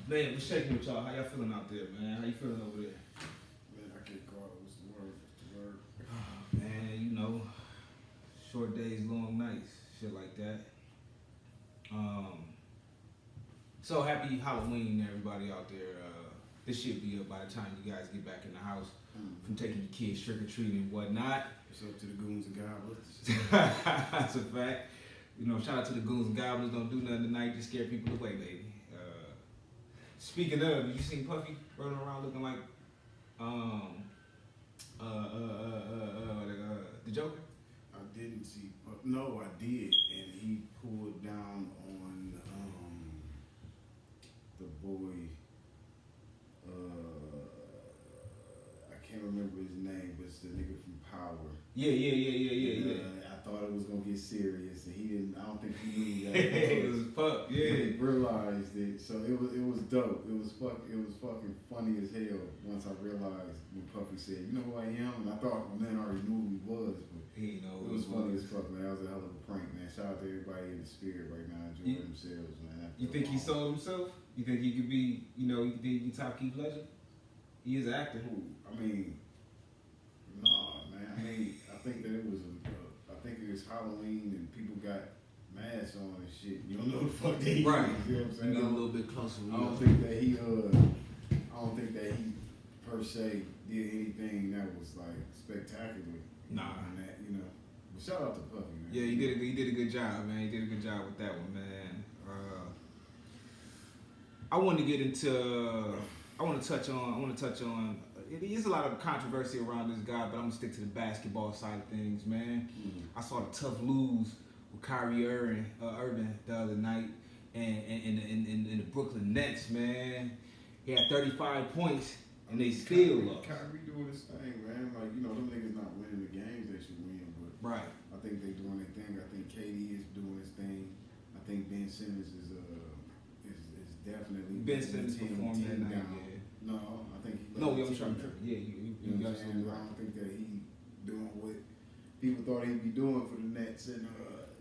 Man, what's shaking with y'all? How y'all feeling out there, man? How you feeling over there? Man, I get caught. What's the word? Man, short days, long nights, shit like that. So happy Halloween, everybody out there. This should be up by the time you guys get back in the house from taking your kids trick or treating and whatnot. It's up to the goons and goblins. That's a fact. Shout out to the goons and goblins. Don't do nothing tonight. Just scare people away, baby. Speaking of, you seen Puffy running around looking like the Joker? I didn't see. No, I did, and he pulled down on the boy. I can't remember his name, but it's the nigga from Power. Yeah. I thought it was gonna get serious, and he didn't. I don't think he knew that. It was Puff. Yeah. He realized it, so it was dope. It was fucking funny as hell. Once I realized when Puffy said, "You know who I am," and I thought my man already knew who he was, but He know it was funny as fuck, man. That was a hell of a prank, man. Shout out to everybody in the spirit right now, enjoying themselves, man. You think he sold himself? You think he could be, you think he can top Keith Legend? He is an actor. I mean, nah, man. I think that it was I think it was Halloween and people got masks on and shit. You don't know the fuck they right. You know what I'm saying? Get a little bit closer. I don't think that he per se did anything that was like spectacular. Nah. And that, But shout out to Puffy, man. Yeah, he did a good job, man. He did a good job with that one, man. I want to get into. I want to touch on. It is a lot of controversy around this guy, but I'm gonna stick to the basketball side of things, man. I saw the tough lose with Kyrie Irving the other night, and the Brooklyn Nets, man. He had 35 points, and they still lost. Kyrie doing his thing, man. Like them niggas not winning the games they should win, but right. I think they doing their thing. I think KD is doing his thing. I think Ben Simmons is definitely Ben Simmons performed that night. Yeah. No, I think he. No, I'm sure. Yeah, you know what I'm saying? I don't think that he doing what people thought he'd be doing for the Nets, and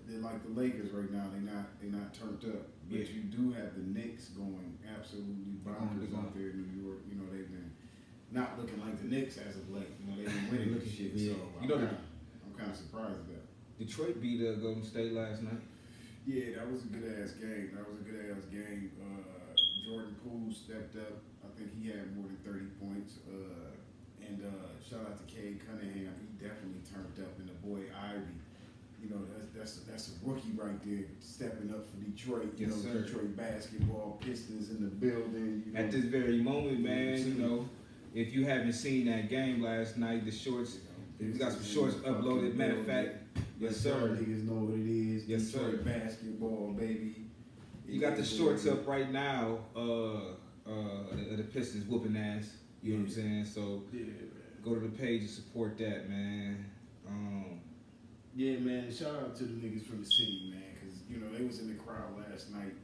they're like the Lakers right now. They're not turned up. But you do have the Knicks going absolutely bonkers out there in New York. They've been not looking like the Knicks as of late. They've been winning this shit. Yeah. So I'm kind of surprised at that. Detroit beat Golden State last night. Yeah, that was a good ass game. Jordan Poole stepped up. I think he had more than 30 points. And shout out to Cade Cunningham. He definitely turned up. And the boy Ivy, that's a rookie right there stepping up for Detroit. Yes, sir. Detroit basketball, Pistons in the building. At this very moment, man, if you haven't seen that game last night, the shorts, we got some shorts uploaded. Matter of fact, yes, sir. Niggas know what it is. Yes, Detroit sir. Basketball, baby. You got the shorts up right now. The Pistons whooping ass. You know what I'm saying? So go to the page and support that, man. Yeah, man. Shout out to the niggas from the city, man, because they was in the crowd last night,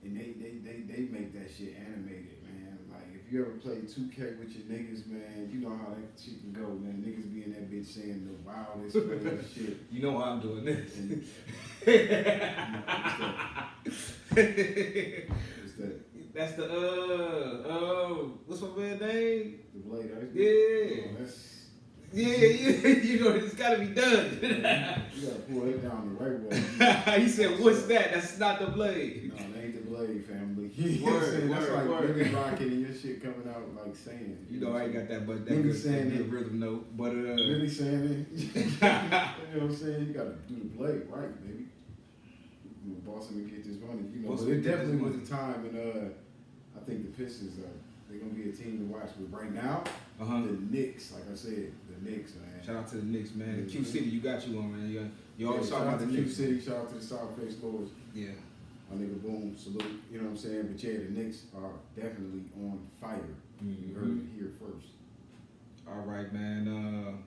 and they make that shit animated, man. Like if you ever play 2K with your niggas, man, you know how that shit can go, man. Niggas be in that bitch saying the wildest crazy shit. You know why I'm doing this. What's that? That's the what's my man's name? The Blade Ice. Yeah. It's gotta be done. You gotta pull it down the right way. He said, "What's that? That's not the blade." No, that ain't the Blade, family. Word. Really rocking and your shit coming out like saying. I ain't got that, but that really good, saying good rhythm note. But really saying it. You know what I'm saying? You gotta do the Blade right, baby. Boston to get this money, But it definitely was a time, and I think the Pistons they're gonna be a team to watch. But right now, the Knicks, like I said, the Knicks, man. Shout out to the Knicks, man. Q City, you got you on, man. You always talk shout about out the to Knicks. Q City, shout out to the South Face Lords. Yeah. My nigga, boom, salute. You know what I'm saying? But yeah, the Knicks are definitely on fire. You heard it here first. All right, man.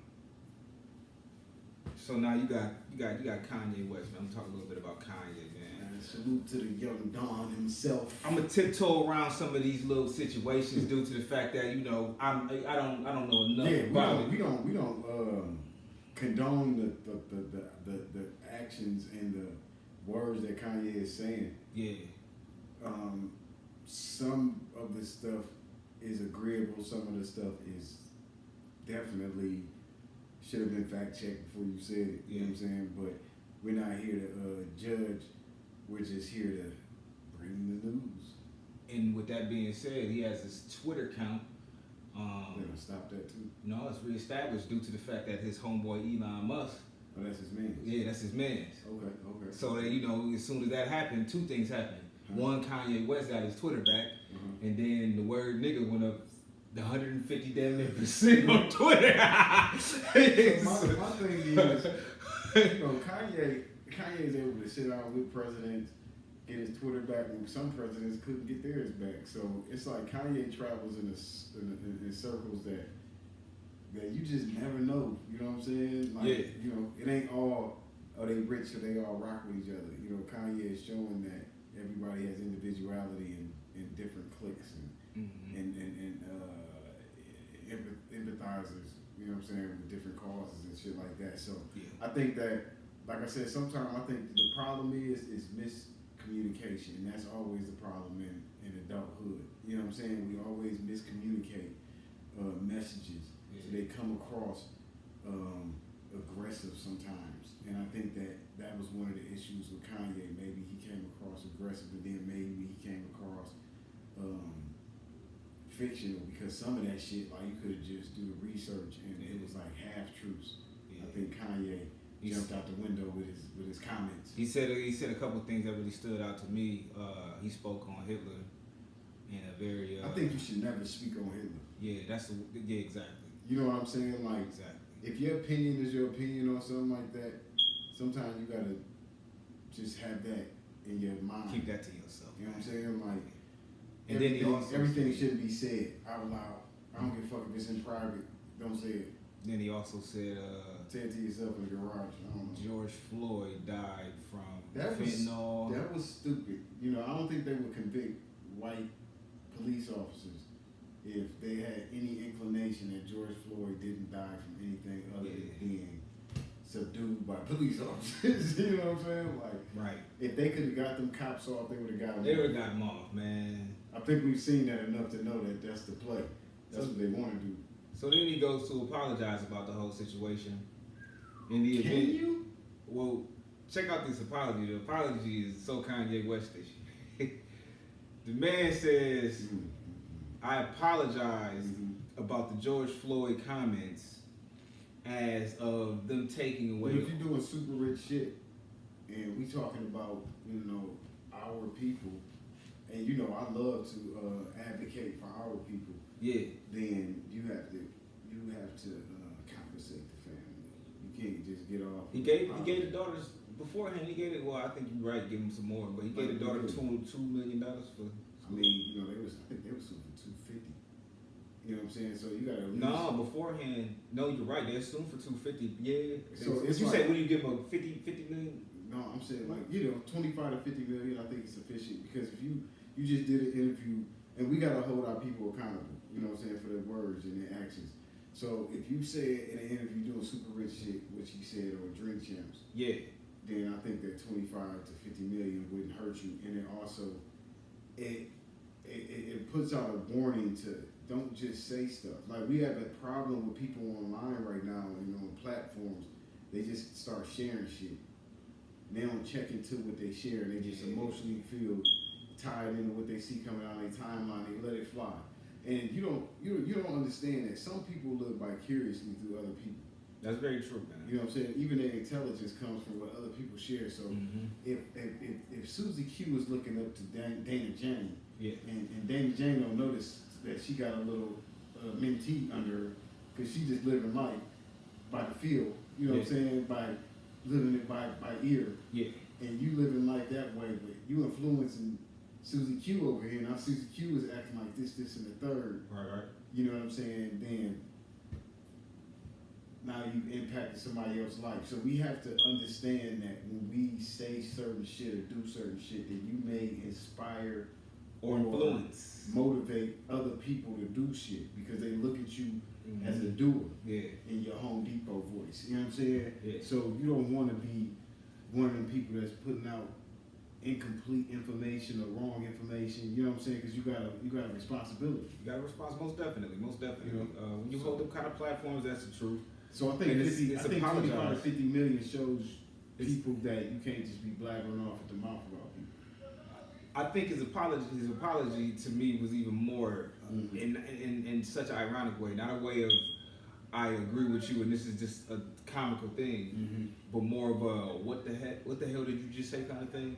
So now you got Kanye West, man. I'm talking a little bit about Kanye, man. Salute to the young Don himself. I'm gonna tiptoe around some of these little situations due to the fact that I don't know enough about it. We don't condone the actions and the words that Kanye is saying. Yeah. some of the stuff is agreeable. Some of the stuff is definitely should have been fact checked before you said it. You know what I'm saying? But we're not here to judge. We're just here to bring the news. And with that being said, he has his Twitter account. They're gonna stop that too. No, it's reestablished due to the fact that his homeboy Elon Musk. Oh, that's his man. Yeah, that's his man. Okay. So that as soon as that happened, two things happened. One, Kanye West got his Twitter back, and then the word nigga went up 150 damn near percent on Twitter. My thing is, Kanye's able to sit down with presidents, get his Twitter back, and some presidents couldn't get theirs back. So it's like Kanye travels in circles that you just never know. You know what I'm saying? Like, it ain't all, they rich or they all rock with each other. Kanye is showing that everybody has individuality and different cliques and empathizers, you know what I'm saying, with different causes and shit like that. So I think that, like I said, sometimes I think the problem is miscommunication, and that's always the problem in adulthood. You know what I'm saying? We always miscommunicate messages, so they come across aggressive sometimes. And I think that was one of the issues with Kanye. Maybe he came across aggressive, but then maybe he came across fictional, because some of that shit, like, you could have just do the research and it was like half truths. I think Kanye jumped out the window with his comments. He said a couple of things that really stood out to me. He spoke on Hitler in a very. I think you should never speak on Hitler. Yeah, exactly. You know what I'm saying? Like, exactly. If your opinion is your opinion on something like that, sometimes you gotta just have that in your mind. Keep that to yourself. You know what I'm saying? Like, and everything shouldn't be said out loud. I don't give a fuck if it's in private. Don't say it. Then he also said, say it to yourself in the garage. I don't know. George Floyd died from fentanyl. That was stupid. I don't think they would convict white police officers if they had any inclination that George Floyd didn't die from anything other than being subdued by police officers. You know what I'm saying? Like, right. If they could have got them cops off, they would have got them. They would have got them off, man. I think we've seen that enough to know that that's the play. That's what they want to do. So then he goes to apologize about the whole situation. In the event, Can you? Well, check out this apology. The apology is so Kanye West-ish. The man says, I apologize about the George Floyd comments as of them taking away. But if you're doing super rich shit, and we talking about, our people, and I love to advocate for our people. Yeah. Then you have to compensate the family. You can't just get off. He gave the daughters beforehand. He gave it. Well, I think you're right. Give him some more, but he gave the daughter $2 million for. I mean, I think they were suing for $250. You know what I'm saying? So you gotta. No, beforehand. No, you're right. They're suing for $250. Yeah. So it's you say when you give them a 50 million. No, I'm saying 25 to 50 million. I think it's sufficient, because if you just did an interview, and we gotta hold our people accountable. You know what I'm saying, for their words and their actions. So if you said in an interview doing super rich shit, which you said, or drink champs, then I think that 25 to 50 million wouldn't hurt you. And it also it puts out a warning to don't just say stuff. Like, we have a problem with people online right now, on platforms. They just start sharing shit. They don't check into what they share. They just emotionally feel tied into what they see coming out on their timeline. They let it fly. And you don't understand that some people live vicariously through other people. That's very true, man. You know what I'm saying? Even their intelligence comes from what other people share. So if Susie Q is looking up to Dana Jane, and Dana Jane don't notice that she got a little mentee under her, because she just living life by the feel. You know what I'm saying? By living it by ear. Yeah. And you living life that way, but you influencing Susie Q over here. Now Susie Q is acting like this, and the third. Right. You know what I'm saying? Then now you impacted somebody else's life. So we have to understand that when we say certain shit or do certain shit, that you may inspire or influence, motivate other people to do shit, because they look at you as a doer in your Home Depot voice. You know what I'm saying? Yeah. So you don't want to be one of them people that's putting out incomplete information or wrong information defamation. You know what I'm saying? Because you got a responsibility. You got a responsibility, most definitely. You know, When you hold up kind of platforms, that's the truth. So I think And 25 to 50 million shows people that you can't just be blabbering off at the mouth about people. I think his apology to me was even more in such an ironic way, not a way of I agree with you and this is just a comical thing, but more of a what the hell did you just say kind of thing.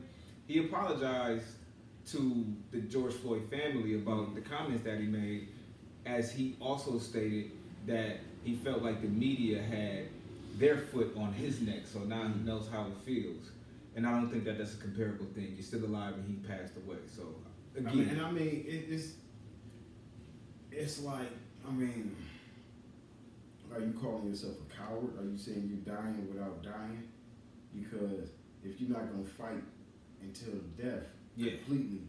He apologized to the George Floyd family about the comments that he made, as he also stated that he felt like the media had their foot on his neck, so now he knows how it feels. And I don't think that that's a comparable thing. You're still alive and he passed away. So again, it's like, I mean, are you calling yourself a coward? Are you saying you're dying without dying? Because if you're not gonna fight until death completely,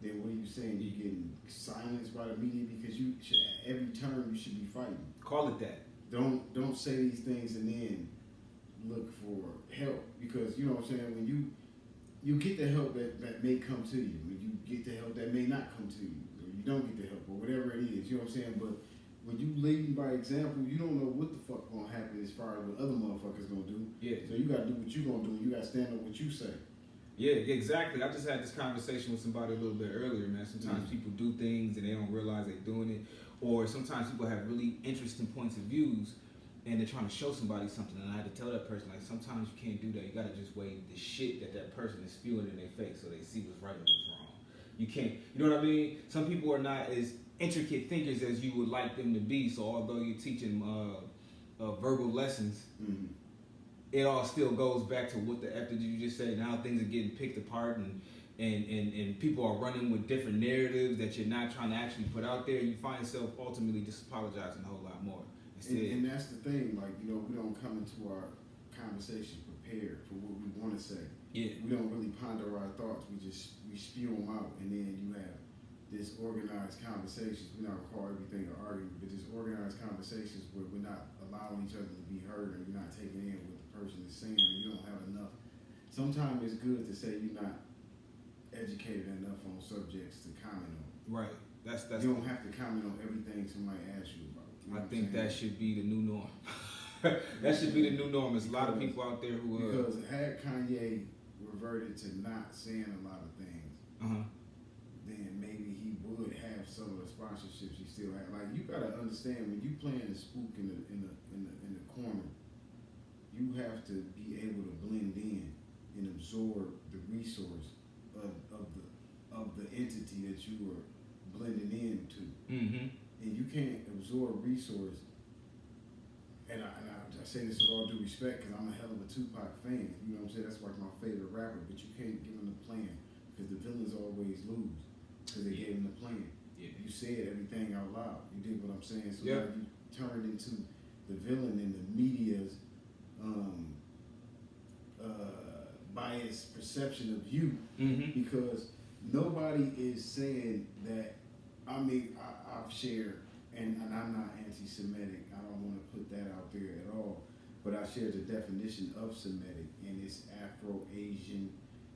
then what are you saying? You're getting silenced by the media because you should, at every turn you should be fighting. Call it that. Don't say these things and then look for help, because you know what I'm saying, when you get the help that may come to you, when you get the help that may not come to you, or you don't get the help, or whatever it is, you know what I'm saying. But when you lead by example, you don't know what the fuck gonna happen as far as what other motherfuckers gonna do. Yeah. So you gotta do what you gonna do. You gotta stand up what you say. Yeah, exactly. I just had this conversation with somebody a little bit earlier, man. Sometimes people do things and they don't realize they're doing it, or sometimes people have really interesting points of views and they're trying to show somebody something, and I had to tell that person, like, sometimes you can't do that. You gotta just weigh the shit that person is spewing in their face so they see what's right and what's wrong. You can't, you know what I mean? Some people are not as intricate thinkers as you would like them to be, so although you're teaching verbal lessons, it all still goes back to what the F did you just say. Now things are getting picked apart and people are running with different narratives that you're not trying to actually put out there. You find yourself ultimately just apologizing a whole lot more. And that's the thing, like, you know, we don't come into our conversation prepared for what we want to say. Yeah. We don't really ponder our thoughts. We spew them out, and then you have this organized conversations. We're not call everything an argument, but this organized conversations where we're not allowing each other to be heard, and you're not taking in what the person is saying, and you don't have enough. Sometimes it's good to say you're not educated enough on subjects to comment on. Right. That's you don't have to comment on everything somebody asks you about. You know I think that should be the new norm. That should be the new norm. There's a lot of people out there who because had Kanye reverted to not saying a lot of things, then maybe he would have some of the sponsorships he still had. Like, you gotta understand, when you playing the spook in the corner, you have to be able to blend in and absorb the resource of the entity that you are blending into. And you can't absorb resource. And I say this with all due respect, because I'm a hell of a Tupac fan. You know what I'm saying? That's like my favorite rapper. But you can't give him the plan, because the villains always lose, because they gave him the plan. Yeah. You said everything out loud. You did what I'm saying. So now you turned into the villain in the media's biased perception of you, because nobody is saying that. I mean, I've shared, and I'm not anti-Semitic. I don't want to put that out there at all. But I share the definition of Semitic, and it's Afro-Asian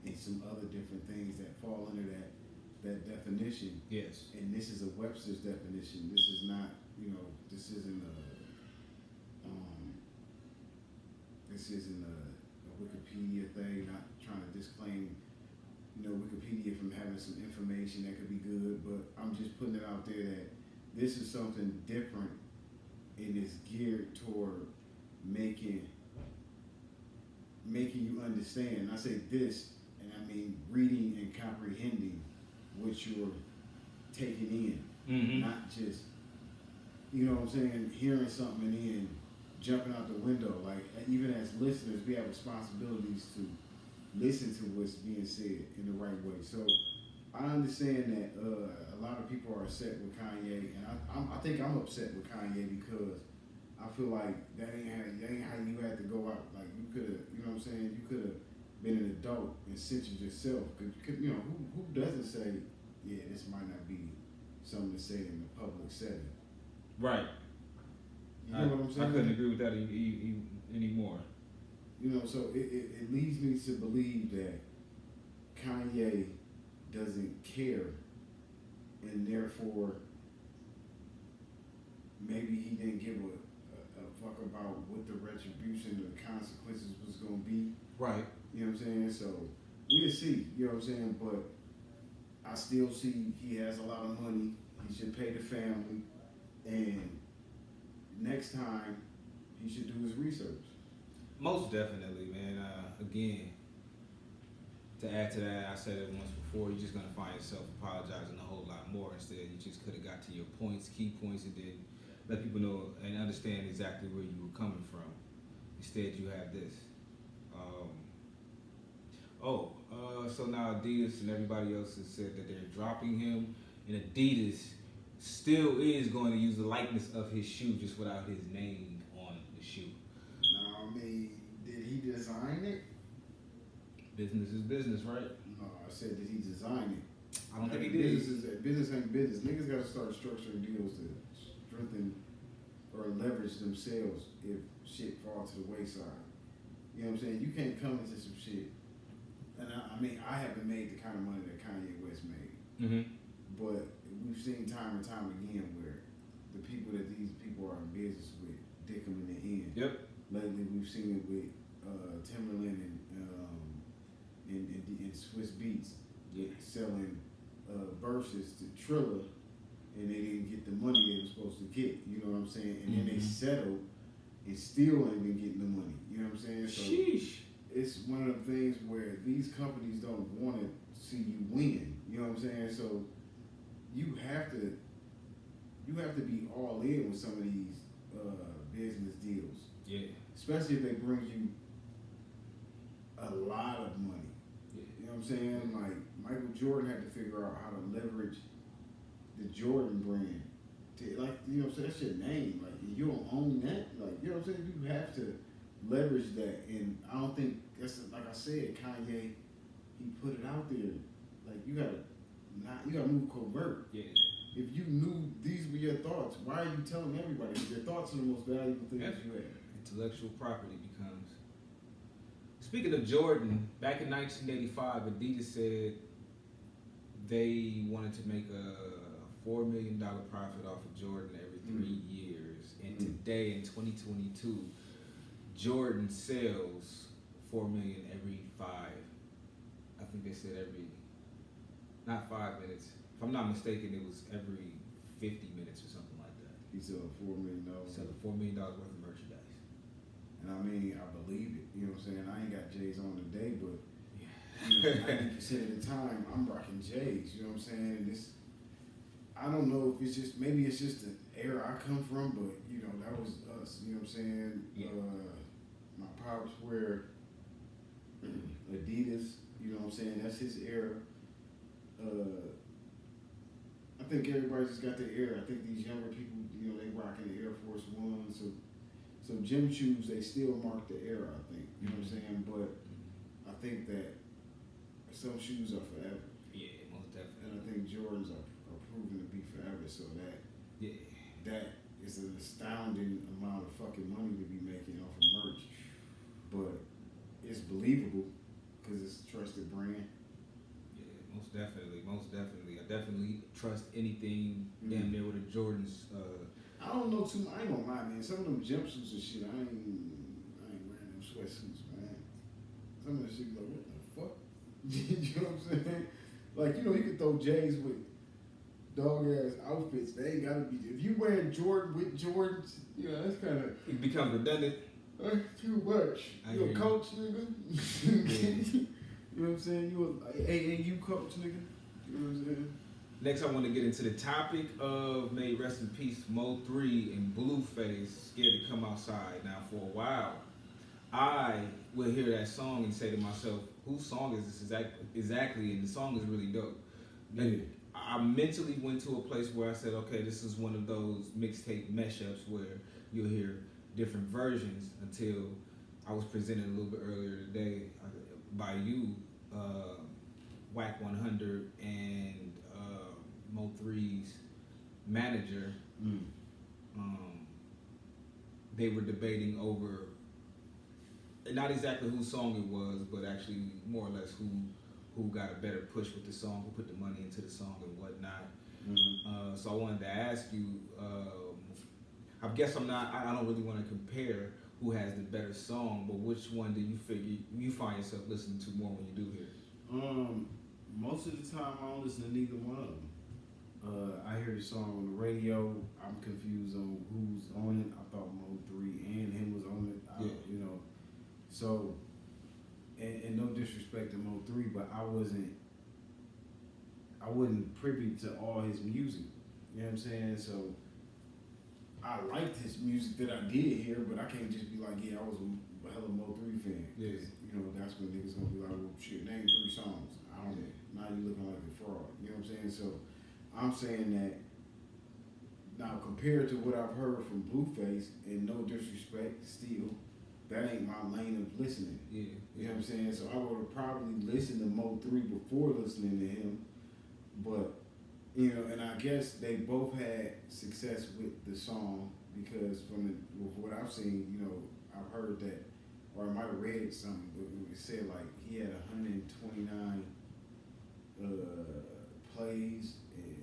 and some other different things that fall under that definition. Yes. And this is a Webster's definition. This is not, this isn't a Wikipedia thing. Not trying to disclaim Wikipedia from having some information that could be good, but I'm just putting it out there that this is something different, and it's geared toward making you understand. I say this, and I mean reading and comprehending what you're taking in, not just, you know what I'm saying, hearing something and then jumping out the window. Like, even as listeners, we have responsibilities to listen to what's being said in the right way. So I understand that a lot of people are upset with Kanye, and I think I'm upset with Kanye because I feel like that ain't how you had to go out. Like, you could have, you know what I'm saying, you could have been an adult and censored yourself. Cause, who doesn't say, yeah, this might not be something to say in the public setting. Right. You know what I'm saying? I couldn't agree with that anymore. So it leads me to believe that Kanye doesn't care, and therefore maybe he didn't give a fuck about what the retribution or the consequences was gonna be. Right. You know what I'm saying? So we'll see. You know what I'm saying? But I still see he has a lot of money. He should pay the family, and next time he should do his research. Most definitely, man. Again, to add to that, I said it once before. You're just gonna find yourself apologizing a whole lot more. Instead, you just could have got to your points, key points, and then let people know and understand exactly where you were coming from. Instead, you have this. So now Adidas and everybody else has said that they're dropping him, and Adidas still is going to use the likeness of his shoe, just without his name on the shoe. Now, I mean, did he design it? Business is business, right? No, I said, did he design it? I don't think he did. Business ain't business. Niggas got to start structuring deals to strengthen or leverage themselves if shit falls to the wayside. You know what I'm saying? You can't come into some shit. And I mean, I haven't made the kind of money that Kanye West made. Mm-hmm. But we've seen time and time again where the people that these people are in business with dick them in the end. Yep. Lately, we've seen it with Timberland and Swiss Beats selling verses to Triller, and they didn't get the money they were supposed to get. You know what I'm saying? And then they settled and still ain't been getting the money. You know what I'm saying? So Sheesh. it's one of the things where these companies don't want to see you win. You know what I'm saying? So you have to be all in with some of these business deals. Yeah. Especially if they bring you a lot of money. Yeah. You know what I'm saying? Like Michael Jordan had to figure out how to leverage the Jordan brand. Like, you know what I'm saying? That's your name. Like, you don't own that. Like, you know what I'm saying? You have to leverage that. And I don't think that's, like I said, Kanye, he put it out there. Like, you gotta move covert. Yeah. If you knew these were your thoughts, why are you telling everybody? Because your thoughts are the most valuable things you have. Intellectual property becomes. Speaking of Jordan, back in 1985, Adidas said they wanted to make a $4 million profit off of Jordan every 3 years. And today, in 2022, Jordan sells $4 million every 5. I think they said not 5 minutes. If I'm not mistaken, it was every 50 minutes or something like that. He sold $4 million. Selling $4 million worth of merchandise. And I mean, I believe it. You know what I'm saying? I ain't got J's on today, but 90% of the time, I'm rocking J's. You know what I'm saying? And I don't know if it's just, maybe it's just the era I come from, but, you know, that was us. You know what I'm saying? Yeah. My pops wear Adidas. You know what I'm saying? That's his era. I think everybody just got their era. I think these younger people, you know, they rocking the Air Force One. So gym shoes, they still mark the era, I think. You know what I'm saying? But I think that some shoes are forever. Yeah, most definitely. And I think Jordans are proven to be forever. So that is an astounding amount of fucking money to be making off of merch. But it's believable because it's a trusted brand. Yeah, most definitely. I definitely trust anything damn near with a Jordan's. I don't know too much. I ain't gonna lie, man. Some of them jumpsuits and shit, I ain't wearing them sweatsuits, man. Some of that shit, like, what the fuck? You know what I'm saying? Like, you know, you can throw J's with dog ass outfits. They ain't gotta be. If you wearing Jordan with Jordans, you know, that's kind of. It becomes redundant. Too much. You a coach, nigga? You know what I'm saying? You a AAU coach, nigga? You know what I'm saying? Next, I want to get into the topic of, may rest in peace, Mo 3 and Blueface, Scared to Come Outside. Now, for a while, I will hear that song and say to myself, whose song is this exactly? And the song is really dope. And I mentally went to a place where I said, okay, this is one of those mixtape mashups where you'll hear different versions, until I was presented a little bit earlier today by you, Whack 100 and Mo 3's manager. They were debating over not exactly whose song it was, but actually more or less who who got a better push with the song, who put the money into the song and whatnot. So I wanted to ask you. I guess I don't really want to compare who has the better song, but which one do you figure you find yourself listening to more when you do hear it? Most of the time, I don't listen to neither one of them. I hear the song on the radio. I'm confused on who's on it. I thought Mo3 and him was on it. You know, so and no disrespect to Mo3, but I wasn't privy to all his music. You know what I'm saying? So I liked his music that I did hear, but I can't just be like, yeah, I was a hella Mo3 fan. Yeah. You know, that's when niggas gonna be like, well, shit, name 3 songs. Now you looking like a fraud. You know what I'm saying? So I'm saying that now compared to what I've heard from Blueface, and no disrespect, still, that ain't my lane of listening. Yeah. You know what I'm saying? So I would have probably listened to Mo3 before listening to him, but you know, and I guess they both had success with the song because with what I've seen, you know, I've heard that, or I might have read something, but it said like he had 129 plays, and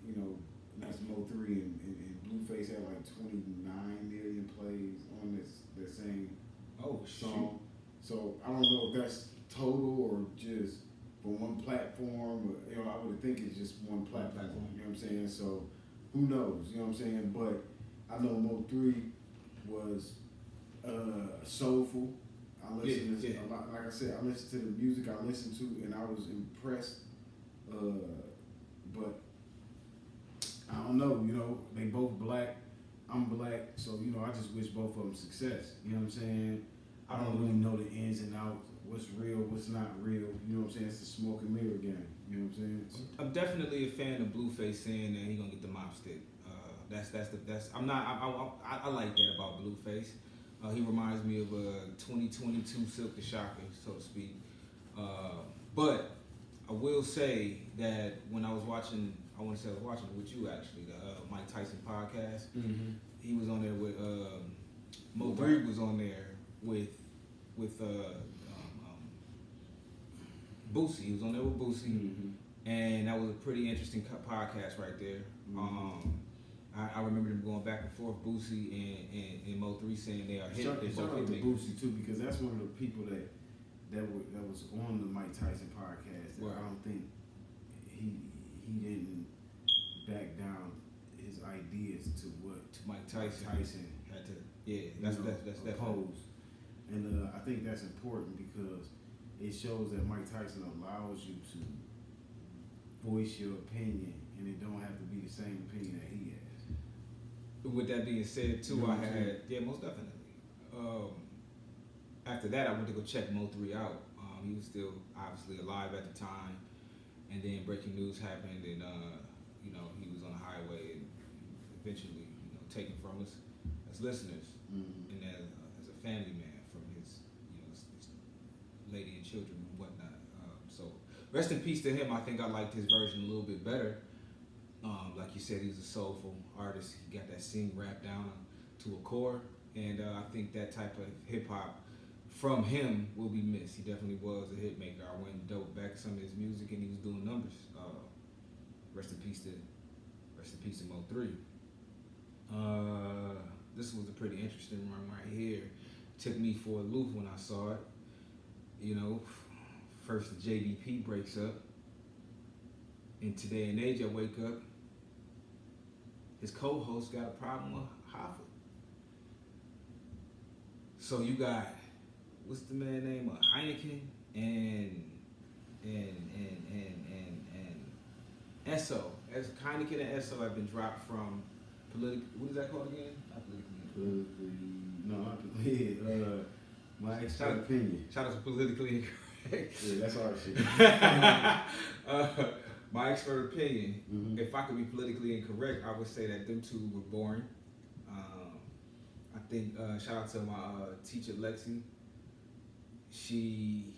you know, that's Mo3, and Blueface had like 29 million plays on that same song. So I don't know if that's total or just for one platform, or, you know, I would think it's just one platform. You know what I'm saying? So who knows? You know what I'm saying? But I know Mo3 was soulful. I listened to a lot. Like I said, I listened to the music I listened to, and I was impressed. But I don't know. You know, they both black. I'm black, so you know, I just wish both of them success. You know what I'm saying? I don't really know the ins and outs. What's real, what's not real, you know what I'm saying? It's the smoke and mirror game, you know what I'm saying? I'm definitely a fan of Blueface saying that he gonna get the mop stick. I like that about Blueface. He reminds me of a 2022 Silk the Shocker, so to speak. But I will say that when I was watching it with you actually, the Mike Tyson podcast. He was on there with Mo3 was on there with Boosie. He was on there with Boosie, and that was a pretty interesting podcast right there. I remember them going back and forth, Boosie and Mo3 saying they are hit. Shout out to Boosie too, because that's one of the people that was on the Mike Tyson podcast. That I don't think he didn't back down his ideas to what Mike Tyson had to. Yeah, that's opposed. And I think that's important because it shows that Mike Tyson allows you to voice your opinion, and it don't have to be the same opinion that he has. With that being said, too, I had most definitely. After that, I went to go check Mo3 out. He was still obviously alive at the time, and then breaking news happened, and you know, he was on the highway, and eventually, you know, taken from us as listeners, and as a family man from his, you know, his lady and children and whatnot. So rest in peace to him. I think I liked his version a little bit better. Like you said, he's a soulful artist. He got that sing rap down to a core, and I think that type of hip hop from him will be missed. He definitely was a hit maker. I went and dove back some of his music, and he was doing numbers. Rest in peace to Mo3. This was a pretty interesting one right here. Took me for a loop when I saw it. You know, first the JDP breaks up. In today and age, I wake up. His co-host got a problem with Hoffa. So you got, what's the man name? Heineken and Esso. As Heineken and Esso have been dropped from what is that called again? Not politically. My expert opinion. Shout out to politically incorrect. Yeah, that's our shit. My expert opinion. If I could be politically incorrect, I would say that them two were boring. I think shout out to my teacher Lexi. She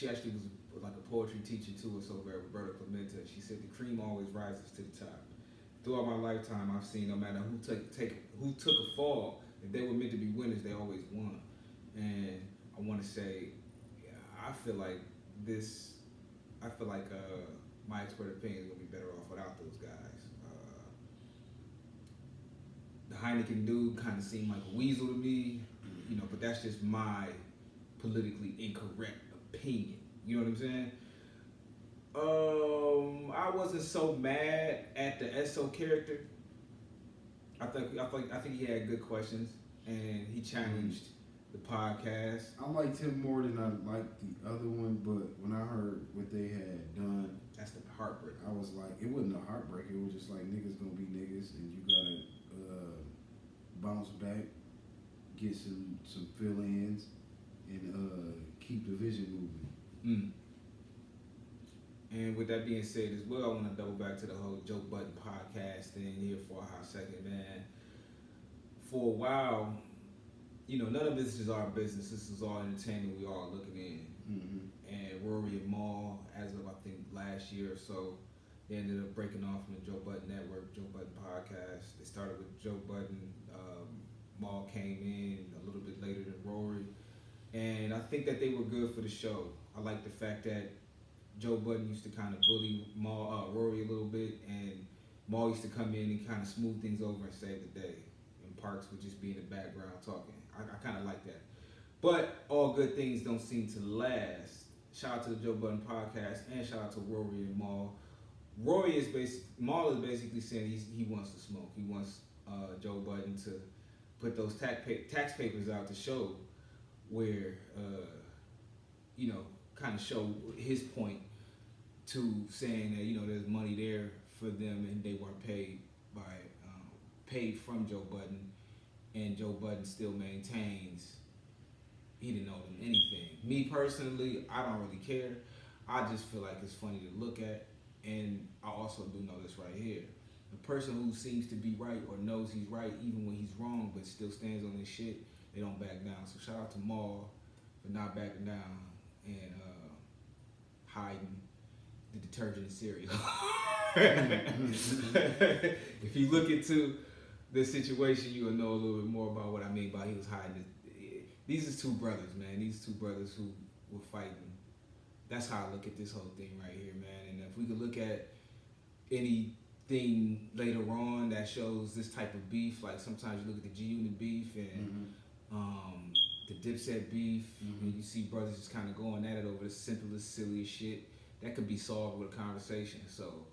actually was like a poetry teacher to us over at Roberto Clemente. She said the cream always rises to the top. Throughout my lifetime, I've seen no matter who took a fall, if they were meant to be winners, they always won. And I want to say, I feel like this. I feel like my expert opinion is gonna be better off without those guys. The Heineken dude kind of seemed like a weasel to me, you know, but that's just my politically incorrect opinion. You know what I'm saying? I wasn't so mad at the Esso character. I think he had good questions and he challenged the podcast. I liked him more than I liked the other one, but when I heard what they had done, That's the heartbreak. I was like, it wasn't a heartbreak. It was just like niggas gonna be niggas, and you gotta bounce back, get some fill-ins, and keep the vision moving. And with that being said as well, I want to double back to the whole Joe Budden podcast thing here for a hot second, man. For a while, you know, none of this is our business. This is all entertainment. We all looking in. And Rory and Maul, as of I think last year or so, they ended up breaking off from the Joe Budden Network, Joe Budden podcast. They started with Joe Budden. Maul came in a little bit later than Rory. And I think that they were good for the show. I like the fact that Joe Budden used to kind of bully Rory a little bit, and Maul used to come in and kind of smooth things over and save the day. And Parks would just be in the background talking. I kind of like that. But all good things don't seem to last. Shout out to the Joe Budden podcast, and shout out to Rory and Maul. Maul is basically saying he wants to smoke. He wants Joe Budden to put those tax papers out to show where, you know, kind of show his point to saying that, you know, there's money there for them and they weren't paid from Joe Budden, and Joe Budden still maintains he didn't owe them anything. Me personally, I don't really care. I just feel like it's funny to look at, and I also do know this right here. The person who seems to be right or knows he's right even when he's wrong but still stands on his shit, they don't back down. So shout out to Maul for not backing down and hiding the detergent and cereal. If you look into this situation, you will know a little bit more about what I mean by he was hiding it. These is two brothers, man. These two brothers who were fighting. That's how I look at this whole thing right here, man. And if we could look at anything later on that shows this type of beef, like sometimes you look at the G-Unit beef and the Dipset beef, and you see brothers just kind of going at it over the simplest, silliest shit, that could be solved with a conversation. So,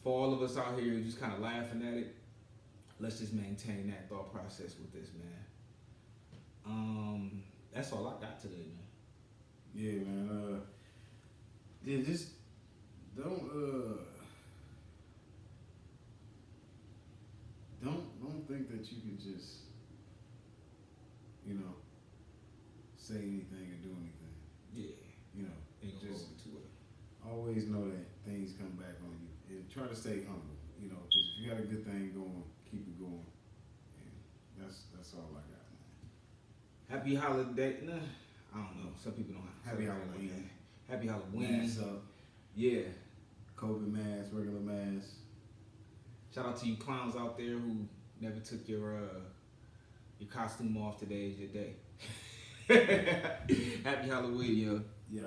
for all of us out here just kind of laughing at it, let's just maintain that thought process with this, man. That's all I got today, man. Yeah, man. Yeah, just don't think that you can just, you know, say anything or do anything. Yeah. You know, Ain't gonna just go to it. always know that things come back on you, and try to stay humble. You know, because if you got a good thing going, keep it going. And that's all I got, man. Happy holiday. Nah, I don't know. Some people don't have Happy Halloween. Happy Halloween. Mask up. Yeah. COVID mask, regular mask. Shout out to you clowns out there who never took your costume off. Today is your day. Happy Halloween, yo. Yeah.